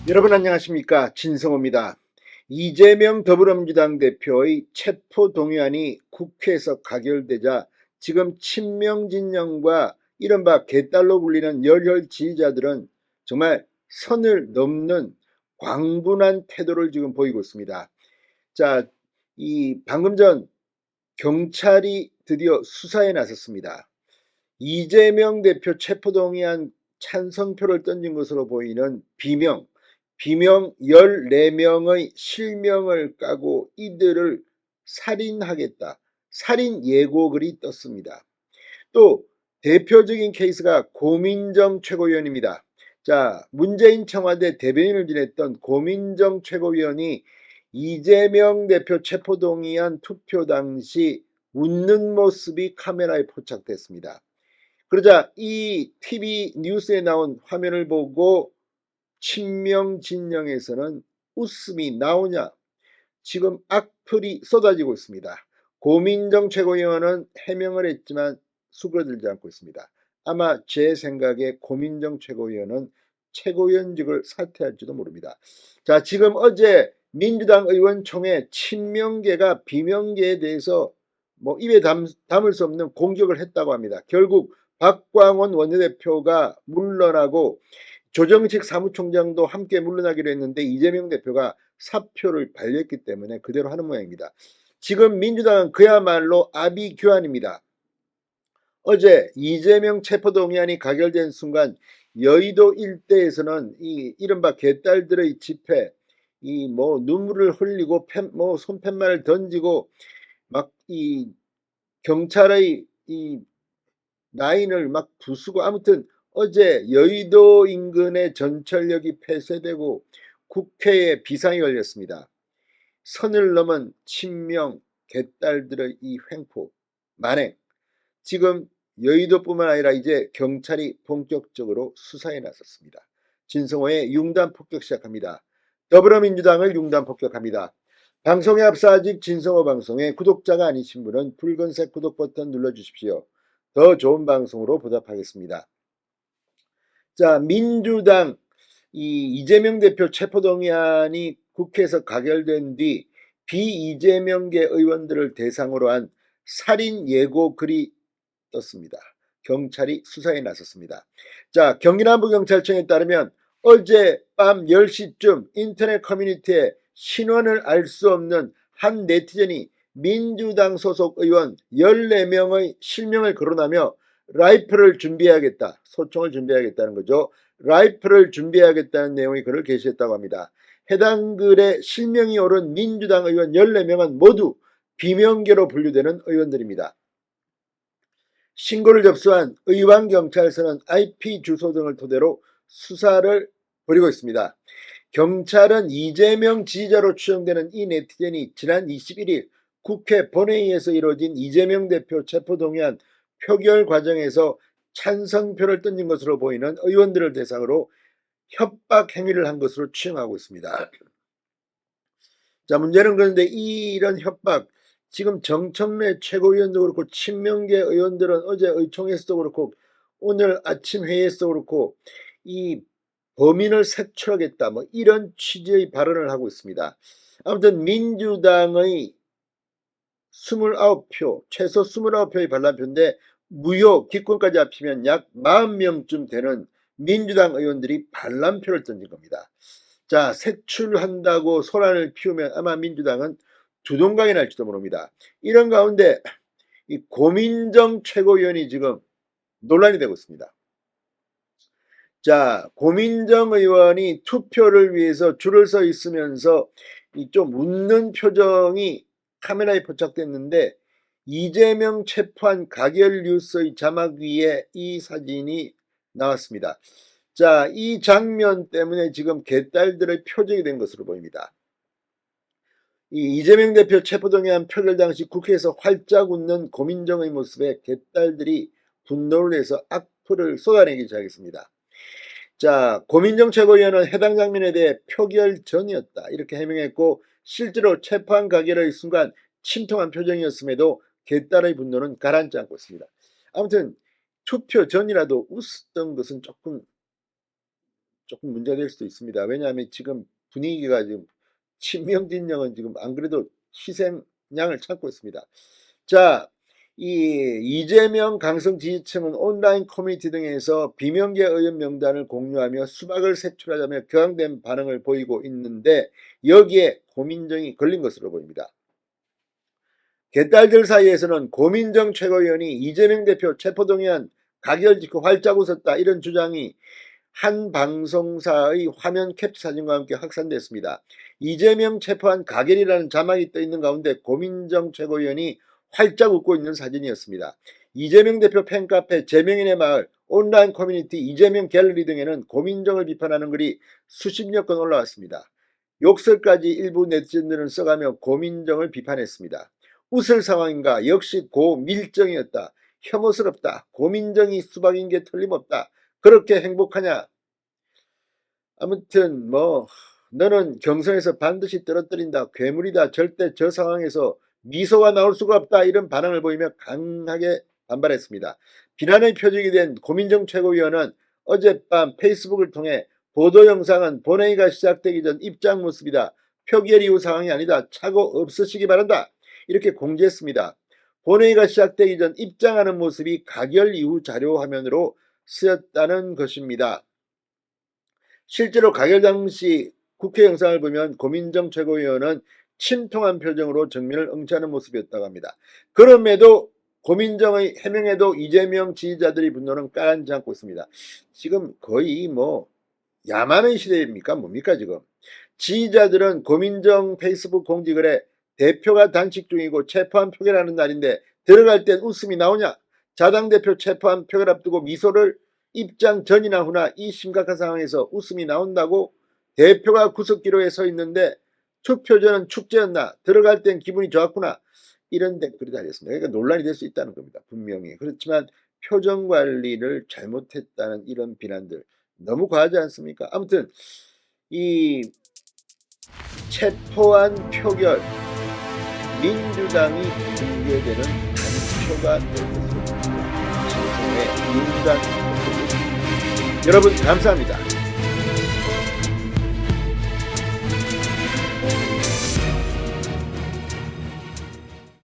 여러분 안녕하십니까, 진성호입니다. 이재명 더불어민주당 대표의 체포동의안이 국회에서 가결되자 지금 친명진영과 이른바 개딸로 불리는 열혈 지지자들은 정말 선을 넘는 광분한 태도를 지금 보이고 있습니다. 자, 이 방금 전 경찰이 드디어 수사에 나섰습니다. 이재명 대표 체포동의안 찬성표를 던진 것으로 보이는 비명 14명의 실명을 까고 이들을 살인하겠다, 살인 예고글이 떴습니다. 또 대표적인 케이스가 고민정 최고위원입니다. 자, 문재인 청와대 대변인을 지냈던 고민정 최고위원이 이재명 대표 체포동의안 투표 당시 웃는 모습이 카메라에 포착됐습니다. 그러자 이 TV 뉴스에 나온 화면을 보고 친명 진영에서는 웃음이 나오냐, 지금 악플이 쏟아지고 있습니다. 고민정 최고위원은 해명을 했지만 수그러들지 않고 있습니다. 아마 제 생각에 고민정 최고위원은 최고위원직을 사퇴할지도 모릅니다. 자, 지금 어제 민주당 의원총회 친명계가 비명계에 대해서 입에 담을 수 없는 공격을 했다고 합니다. 결국 박광원 원내대표가 물러나고 조정식 사무총장도 함께 물러나기로 했는데 이재명 대표가 사표를 발렸기 때문에 그대로 하는 모양입니다. 지금 민주당은 그야말로 아비규환입니다. 어제 이재명 체포동의안이 가결된 순간 여의도 일대에서는 이 이른바 개딸들의 집회, 눈물을 흘리고 손팻말을 던지고 막 이 경찰의 이 라인을 막 부수고, 아무튼 어제 여의도 인근의 전철역이 폐쇄되고 국회에 비상이 걸렸습니다. 선을 넘은 친명 개딸들의 이 횡포 만행, 지금 여의도뿐만 아니라 이제 경찰이 본격적으로 수사에 나섰습니다. 진성호의 융단 폭격 시작합니다. 더불어민주당을 융단 폭격합니다. 방송에 앞서 아직 진성호 방송의 구독자가 아니신 분은 붉은색 구독 버튼 눌러주십시오. 더 좋은 방송으로 보답하겠습니다. 자, 민주당 이재명 대표 체포동의안이 국회에서 가결된 뒤 비이재명계 의원들을 대상으로 한 살인 예고 글이 떴습니다. 경찰이 수사에 나섰습니다. 자, 경기남부경찰청에 따르면 어제 밤 10시쯤 인터넷 커뮤니티에 신원을 알 수 없는 한 네티즌이 민주당 소속 의원 14명의 실명을 거론하며 라이플을 준비해야겠다, 소총을 준비해야겠다는 거죠. 라이플을 준비해야겠다는 내용의 글을 게시했다고 합니다. 해당 글에 실명이 오른 민주당 의원 14명은 모두 비명계로 분류되는 의원들입니다. 신고를 접수한 의왕경찰서는 IP 주소 등을 토대로 수사를 벌이고 있습니다. 경찰은 이재명 지지자로 추정되는 이 네티즌이 지난 21일 국회 본회의에서 이루어진 이재명 대표 체포동의안 표결 과정에서 찬성표를 던진 것으로 보이는 의원들을 대상으로 협박 행위를 한 것으로 추정하고 있습니다. 자, 문제는 그런데 이런 협박, 지금 정청래 최고위원도 그렇고 친명계 의원들은 어제 의총에서도 그렇고 오늘 아침 회의에서도 그렇고 이 범인을 색출하겠다, 이런 취지의 발언을 하고 있습니다. 아무튼 민주당의 29표, 최소 29표의 반란표인데 무효 기권까지 합치면 약 40명쯤 되는 민주당 의원들이 반란표를 던진 겁니다. 자, 색출한다고 소란을 피우면 아마 민주당은 두동강이 날지도 모릅니다. 이런 가운데 이 고민정 최고위원이 지금 논란이 되고 있습니다. 자, 고민정 의원이 투표를 위해서 줄을 서 있으면서 좀 웃는 표정이 카메라에 포착됐는데 이재명 체포한 가결 뉴스의 자막 위에 이 사진이 나왔습니다. 자, 이 장면 때문에 지금 개딸들의 표적이 된 것으로 보입니다. 이재명 대표 체포동의안 표결 당시 국회에서 활짝 웃는 고민정의 모습에 개딸들이 분노를 해서 악플을 쏟아내기 시작했습니다. 자, 고민정 최고위원은 해당 장면에 대해 표결 전이었다, 이렇게 해명했고 실제로 체포한 가결의 순간 침통한 표정이었음에도 개딸의 분노는 가라앉지 않고 있습니다. 아무튼 투표 전이라도 웃었던 것은 조금 조금 문제가 될 수도 있습니다. 왜냐하면 지금 분위기가 지금 친명진영은 지금 안 그래도 희생양을 찾고 있습니다. 자, 이 이재명 강성 지지층은 온라인 커뮤니티 등에서 비명계 의원 명단을 공유하며 수박을 색출하자며 격앙된 반응을 보이고 있는데 여기에 고민정이 걸린 것으로 보입니다. 개딸들 사이에서는 고민정 최고위원이 이재명 대표 체포동의안 가결 직후 활짝 웃었다 이런 주장이 한 방송사의 화면 캡처 사진과 함께 확산됐습니다. 이재명 체포안 가결이라는 자막이 떠있는 가운데 고민정 최고위원이 활짝 웃고 있는 사진이었습니다. 이재명 대표 팬카페 제명인의 마을 온라인 커뮤니티 이재명 갤러리 등에는 고민정을 비판하는 글이 수십여 건 올라왔습니다. 욕설까지 일부 네티즌들은 써가며 고민정을 비판했습니다. 웃을 상황인가? 역시 고밀정이었다. 혐오스럽다. 고민정이 수박인 게 틀림없다. 그렇게 행복하냐? 아무튼 뭐 너는 경선에서 반드시 떨어뜨린다. 괴물이다. 절대 저 상황에서 미소가 나올 수가 없다. 이런 반응을 보이며 강하게 반발했습니다. 비난의 표적이 된 고민정 최고위원은 어젯밤 페이스북을 통해 보도 영상은 본회의가 시작되기 전 입장 모습이다. 표결 이후 상황이 아니다. 착오 없으시기 바란다. 이렇게 공지했습니다. 본회의가 시작되기 전 입장하는 모습이 가결 이후 자료 화면으로 쓰였다는 것입니다. 실제로 가결 당시 국회 영상을 보면 고민정 최고위원은 침통한 표정으로 정면을 응시하는 모습이었다고 합니다. 그럼에도 고민정의 해명에도 이재명 지지자들의 분노는 가라앉지 않고 있습니다. 지금 거의 뭐 야만의 시대입니까? 뭡니까 지금? 지지자들은 고민정 페이스북 공지글에 대표가 단식 중이고 체포안 표결하는 날인데 들어갈 땐 웃음이 나오냐? 자당 대표 체포안 표결 앞두고 미소를 입장 전이나 후나 이 심각한 상황에서 웃음이 나온다고? 대표가 구석기로에 서 있는데 투표 전은 축제였나? 들어갈 땐 기분이 좋았구나. 이런 댓글이 달렸습니다. 그러니까 논란이 될 수 있다는 겁니다. 분명히. 그렇지만 표정 관리를 잘못했다는 이런 비난들 너무 과하지 않습니까? 아무튼 이 체포안 표결 민주당이 붕괴되는 단초가 될 것으로 진성의 인간 여러분 감사합니다.